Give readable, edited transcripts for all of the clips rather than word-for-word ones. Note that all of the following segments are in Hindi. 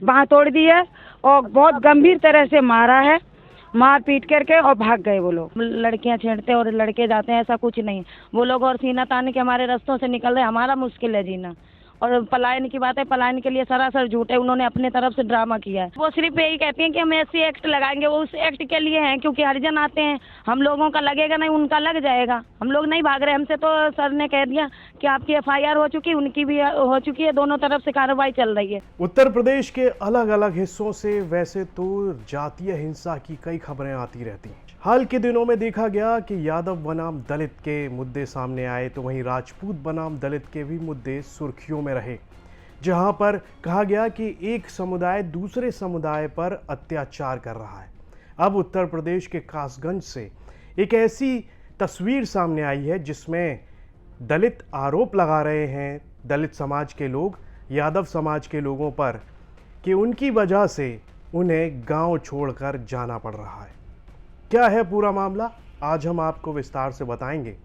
बांह तोड़ दी है और बहुत गंभीर तरह से मारा है, मार पीट करके और भाग गए वो लोग। लड़कियां छेड़ते और लड़के जाते हैं, ऐसा कुछ नहीं। वो लोग और सीना तान के हमारे रास्तों से निकल रहे, हमारा मुश्किल है जीना। और पलायन की बात है, पलायन के लिए सरासर झूठ है, उन्होंने अपने तरफ से ड्रामा किया है। वो सिर्फ यही कहती हैं कि हम एससी एक्ट लगाएंगे, वो उस एक्ट के लिए हैं क्योंकि हरिजन आते हैं, हम लोगों का लगेगा नहीं, उनका लग जाएगा। हम लोग नहीं भाग रहे, हमसे तो सर ने कह दिया कि आपकी एफआईआर हो चुकी, उनकी भी हो चुकी है, दोनों तरफ से कार्रवाई चल रही है। उत्तर प्रदेश के अलग अलग हिस्सों से वैसे तो जातीय हिंसा की कई खबरें आती रहती हैं। हाल के दिनों में देखा गया कि यादव बनाम दलित के मुद्दे सामने आए, तो वहीं राजपूत बनाम दलित के भी मुद्दे सुर्खियों में रहे, जहां पर कहा गया कि एक समुदाय दूसरे समुदाय पर अत्याचार कर रहा है। अब उत्तर प्रदेश के कासगंज से एक ऐसी तस्वीर सामने आई है जिसमें दलित आरोप लगा रहे हैं, दलित समाज के लोग यादव समाज के लोगों पर, कि उनकी वजह से उन्हें गांव छोड़कर जाना पड़ रहा है। क्या है पूरा मामला, आज हम आपको विस्तार से बताएंगे।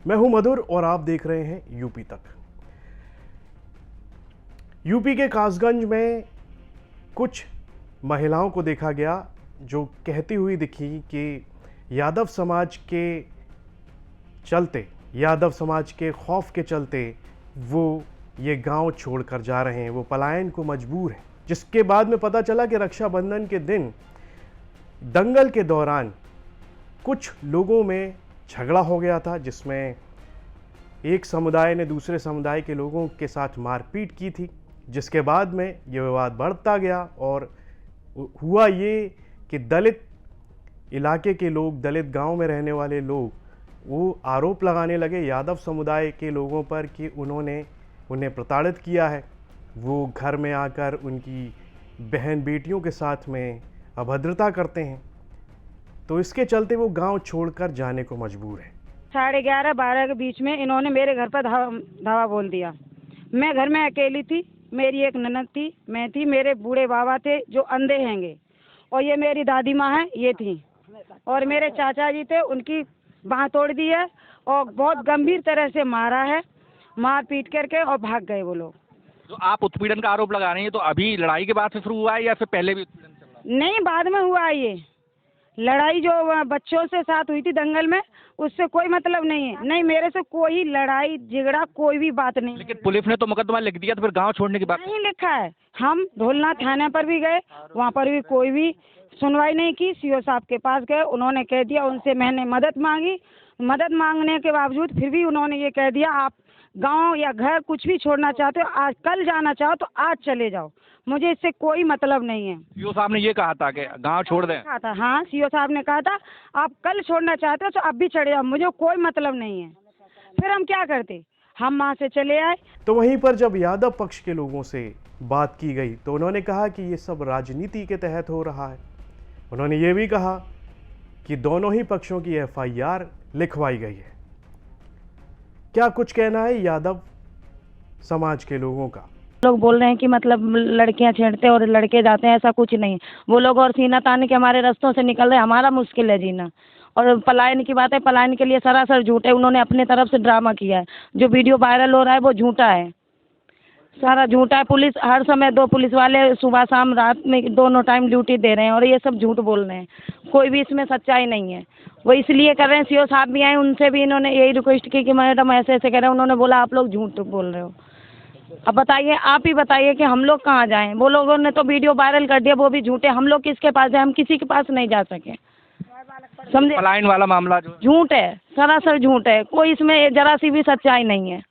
मैं हूं मधुर और आप देख रहे हैं यूपी तक। यूपी के कासगंज में कुछ महिलाओं को देखा गया जो कहती हुई दिखी कि यादव समाज के चलते, यादव समाज के खौफ के चलते वो ये गांव छोड़कर जा रहे हैं, वो पलायन को मजबूर हैं। जिसके बाद में पता चला कि रक्षाबंधन के दिन दंगल के दौरान कुछ लोगों में झगड़ा हो गया था, जिसमें एक समुदाय ने दूसरे समुदाय के लोगों के साथ मारपीट की थी, जिसके बाद में ये विवाद बढ़ता गया और हुआ ये कि दलित इलाके के लोग, दलित गांव में रहने वाले लोग वो आरोप लगाने लगे यादव समुदाय के लोगों पर कि उन्होंने उन्हें प्रताड़ित किया है, वो घर में आकर उनकी बहन बेटियों के साथ में अभद्रता करते हैं, तो इसके चलते वो गांव छोड़कर जाने को मजबूर है। 11:30-12 के बीच में इन्होंने मेरे घर पर धावा बोल दिया। मैं घर में अकेली थी, मेरी एक ननद थी, मैं थी, मेरे बूढ़े बाबा थे जो अंधे हैंगे, और ये मेरी दादी माँ है, ये थी, और मेरे चाचा जी थे, उनकी बांह तोड़ दी है और बहुत गंभीर तरह से मारा है, मार पीट करके और भाग गए वो लोग। जो आप उत्पीड़न का आरोप लगा रही हैं, तो अभी लड़ाई के बाद से शुरू हुआ है या फिर पहले भी उत्पीड़न चल रहा है? नहीं, बाद में हुआ है ये लड़ाई। जो बच्चों से साथ हुई थी दंगल में, उससे कोई मतलब नहीं है। नहीं, मेरे से कोई लड़ाई झगड़ा कोई भी बात नहीं। लेकिन पुलिस ने तो मुकदमा लिख दिया, तो फिर गांव छोड़ने की बात नहीं लिखा है। हम ढोलना थाने पर भी गए, वहाँ पर भी कोई भी सुनवाई नहीं की। सीओ साहब के पास गए, उन्होंने कह दिया, उनसे मैंने मदद मांगी, मदद मांगने के बावजूद फिर भी उन्होंने ये कह दिया, आप गांव या घर कुछ भी छोड़ना चाहते हो, आज कल जाना चाहो तो आज चले जाओ, मुझे इससे कोई मतलब नहीं है। सीओ साहब ने ये कहा था कि गांव छोड़ दें? कहा था, हाँ, सीओ साहब ने कहा था आप कल छोड़ना चाहते हो तो अब भी चले जाओ, मुझे कोई मतलब नहीं है। फिर हम क्या करते, हम वहाँ से चले आए। तो वहीं पर जब यादव पक्ष के लोगों से बात की गई तो उन्होंने कहा कि ये सब राजनीति के तहत हो रहा है। उन्होंने ये भी कहा कि दोनों ही पक्षों की एफआईआर लिखवाई गई है। क्या कुछ कहना है यादव समाज के लोगों का? लोग बोल रहे हैं कि मतलब लड़कियां छेड़ते और लड़के जाते हैं, ऐसा कुछ नहीं। वो लोग और सीना तान के हमारे रास्तों से निकल रहे, हमारा मुश्किल है जीना। और पलायन की बात है, पलायन के लिए सरासर झूठ है, उन्होंने अपने तरफ से ड्रामा किया है। जो वीडियो वायरल हो रहा है वो झूठा है, सारा झूठा है। पुलिस हर समय, 2 पुलिस वाले सुबह शाम रात में दोनों टाइम ड्यूटी दे रहे हैं और ये सब झूठ बोल रहे हैं, कोई भी इसमें सच्चाई नहीं है। वो इसलिए कर रहे हैं, सीओ साहब भी आए, उनसे भी इन्होंने यही रिक्वेस्ट की कि मैडम ऐसे ऐसे कह रहे हैं, उन्होंने बोला आप लोग झूठ बोल रहे हो। अब बताइए, आप ही बताइए कि हम लोग कहाँ जाएं? वो लोगों ने तो वीडियो वायरल कर दिया, वो भी झूठे, हम लोग किसके पास जाए? हम किसी के पास नहीं जा सके, समझे? पलायन वाला मामला जो झूठ है, सरासर झूठ है, कोई इसमें जरा सी भी सच्चाई नहीं है।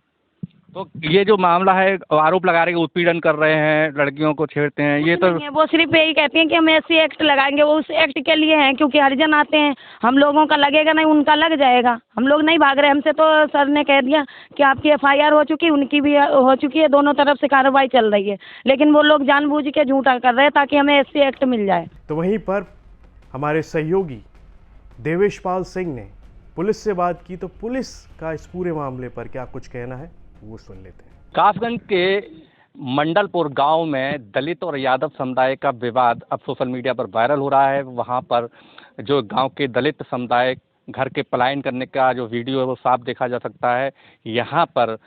तो ये जो मामला है, आरोप लगा रहे हैं कि उत्पीड़न कर रहे हैं, लड़कियों को छेड़ते हैं, ये तो नहीं है, वो सिर्फ यही कहती हैं कि हम एससी एक्ट लगाएंगे, वो उस एक्ट के लिए हैं क्योंकि हरिजन आते हैं, हम लोगों का लगेगा नहीं, उनका लग जाएगा। हम लोग नहीं भाग रहे, हमसे तो सर ने कह दिया कि आपकी एफआईआर हो चुकी, उनकी भी हो चुकी है, दोनों तरफ से कार्रवाई चल रही है। लेकिन वो लोग जानबूझ के झूठा कर रहे हैं ताकि हमें एससी एक्ट मिल जाए। तो वहीं पर हमारे सहयोगी देवेशपाल सिंह ने पुलिस से बात की, तो पुलिस का इस पूरे मामले पर क्या कुछ कहना है वो सुन लेते हैं। कासगंज के मंडलपुर गांव में दलित और यादव समुदाय का विवाद अब सोशल मीडिया पर वायरल हो रहा है। वहां पर जो गांव के दलित समुदाय घर के पलायन करने का जो वीडियो है वो साफ देखा जा सकता है। यहाँ पर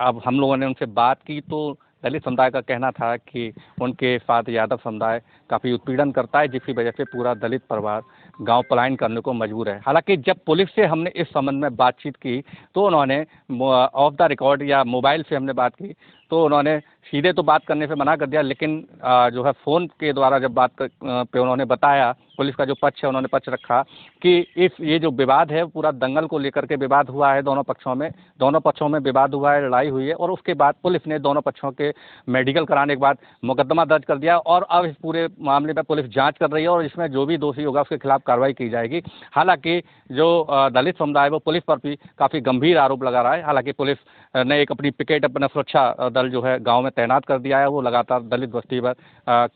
अब हम लोगों ने उनसे बात की तो दलित समुदाय का कहना था कि उनके साथ यादव समुदाय काफ़ी उत्पीड़न करता है, जिसकी वजह से पूरा दलित परिवार गांव पलायन करने को मजबूर है। हालांकि जब पुलिस से हमने इस संबंध में बातचीत की तो उन्होंने ऑफ द रिकॉर्ड या मोबाइल से हमने बात की तो उन्होंने सीधे तो बात करने से मना कर दिया, लेकिन जो है फ़ोन के द्वारा जब बात पे उन्होंने बताया, पुलिस का जो पक्ष है उन्होंने पक्ष रखा कि ये जो विवाद है पूरा दंगल को लेकर के विवाद हुआ है, दोनों पक्षों में विवाद हुआ है, लड़ाई हुई है और उसके बाद पुलिस ने दोनों पक्षों के मेडिकल कराने के बाद मुकदमा दर्ज कर दिया और अब इस पूरे मामले पर पुलिस जांच कर रही है और इसमें जो भी दोषी होगा उसके खिलाफ कार्रवाई की जाएगी। हालांकि जो दलित समुदाय है वो पुलिस पर भी काफ़ी गंभीर आरोप लगा रहा है। हालांकि पुलिस ने एक अपनी पिकेट, अपना सुरक्षा दल जो है गांव में तैनात कर दिया है, वो लगातार दलित बस्ती पर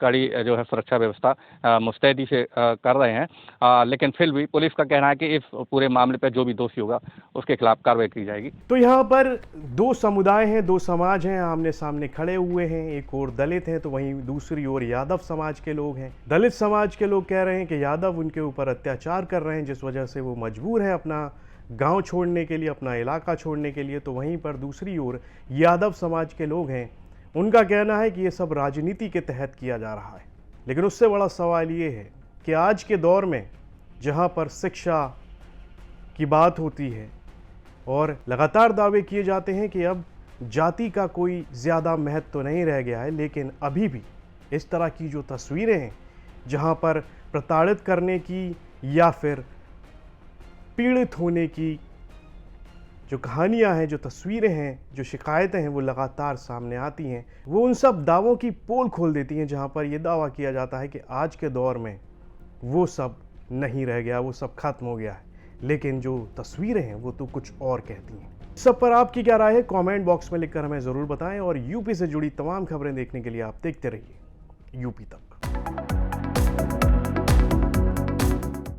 कड़ी जो है सुरक्षा व्यवस्था मुस्तैदी से कर रहे हैं, लेकिन फिर भी पुलिस का कहना है कि इस पूरे मामले पर जो भी दोषी होगा उसके खिलाफ कार्रवाई की जाएगी। तो यहाँ पर दो समुदाय हैं, दो समाज हैं, आमने सामने खड़े हुए हैं। एक और दलित हैं तो वहीं दूसरी ओर यादव समाज के लोग हैं। दलित समाज के लोग कह रहे हैं कि यादव उनके ऊपर अत्याचार कर रहे हैं, जिस वजह से वो मजबूर हैं अपना गांव छोड़ने के लिए, अपना इलाका छोड़ने के लिए। तो वहीं पर दूसरी ओर यादव समाज के लोग हैं, उनका कहना है कि ये सब राजनीति के तहत किया जा रहा है। लेकिन उससे बड़ा सवाल ये है कि आज के दौर में जहां पर शिक्षा की बात होती है और लगातार दावे किए जाते हैं कि अब जाति का कोई ज़्यादा महत्व तो नहीं रह गया है, लेकिन अभी भी इस तरह की जो तस्वीरें हैं जहां पर प्रताड़ित करने की या फिर पीड़ित होने की जो कहानियां हैं, जो तस्वीरें हैं, जो शिकायतें हैं, वो लगातार सामने आती हैं। वो उन सब दावों की पोल खोल देती हैं जहां पर यह दावा किया जाता है कि आज के दौर में वो सब नहीं रह गया, वो सब खत्म हो गया है। लेकिन जो तस्वीरें हैं वो तो कुछ और कहती हैं। सब पर आपकी क्या राय है, कमेंट बॉक्स में लिखकर हमें ज़रूर बताएं और यूपी से जुड़ी तमाम खबरें देखने के लिए आप देखते रहिए यूपी तक।